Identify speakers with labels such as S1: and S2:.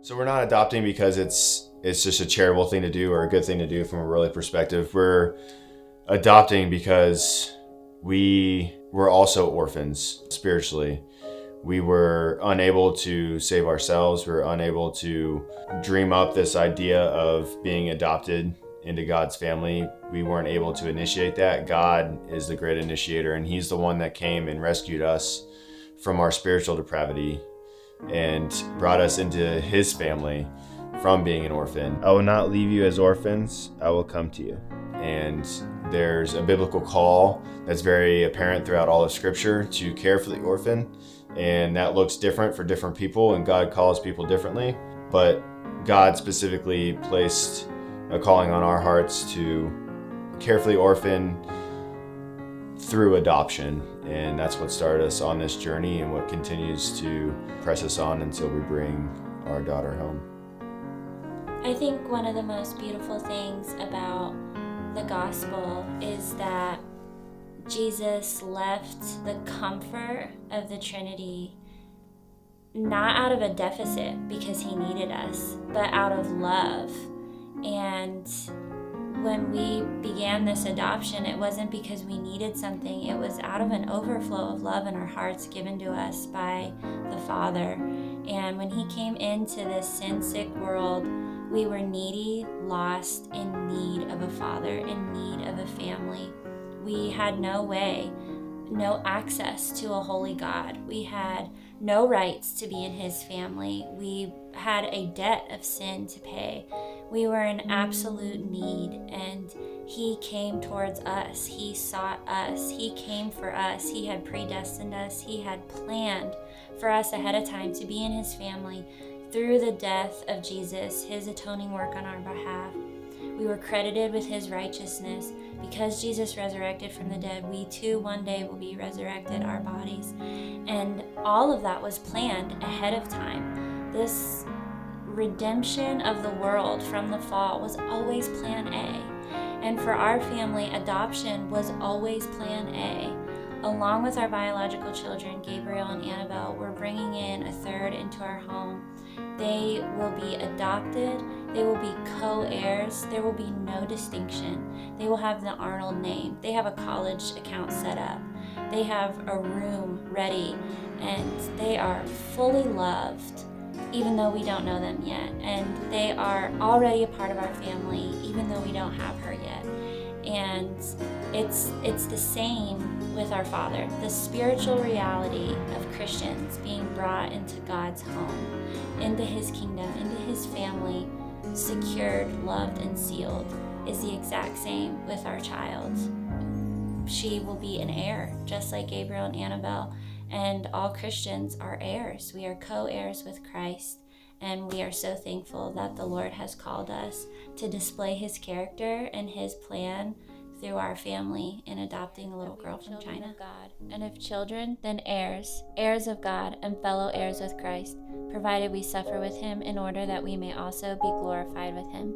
S1: So we're not adopting because it's just a charitable thing to do or a good thing to do from a worldly perspective. We're adopting because we were also orphans spiritually. We were unable to save ourselves. We were unable to dream up this idea of being adopted into God's family. We weren't able to initiate that. God is the great initiator, and He's the one that came and rescued us from our spiritual depravity and brought us into His family from being an orphan. I will not leave you as orphans. I will come to you. And there's a biblical call that's very apparent throughout all of Scripture to care for the orphan. And that looks different for different people, and God calls people differently. But God specifically placed a calling on our hearts to care for the orphan through adoption. And that's what started us on this journey and what continues to press us on until we bring our daughter home.
S2: I think one of the most beautiful things about the gospel is that Jesus left the comfort of the Trinity not out of a deficit because He needed us, but out of love. And when we began this adoption, it wasn't because we needed something. It was out of an overflow of love in our hearts given to us by the Father. And when He came into this sin-sick world, we were needy, lost, in need of a Father, in need of a family. We had no way, no access to a holy God. We had no rights to be in His family. We had a debt of sin to pay. We were in absolute need, and He came towards us. He sought us. He came for us. He had predestined us. He had planned for us ahead of time to be in His family through the death of Jesus, His atoning work on our behalf. We were credited with His righteousness. Because Jesus resurrected from the dead, we too one day will be resurrected, our bodies. And all of that was planned ahead of time. This redemption of the world from the fall was always plan A. And for our family, adoption was always plan A. Along with our biological children, Gabriel and Annabelle, we're bringing in a third into our home. They will be adopted. They will be co-heirs. There will be no distinction. They will have the Arnold name. They have a college account set up. They have a room ready, and they are fully loved, even though we don't know them yet. And they are already a part of our family, even though we don't have her yet. And it's the same with our Father. The spiritual reality of Christians being brought into God's home, into His kingdom, into His family, secured, loved, and sealed, is the exact same with our child. She will be an heir, just like Gabriel and Annabelle, and all Christians are heirs. We are co-heirs with Christ, and we are so thankful that the Lord has called us to display His character and His plan through our family in adopting a little girl from China. Of God. And if children, then heirs, heirs of God and fellow heirs with Christ, provided we suffer with Him in order that we may also be glorified with Him.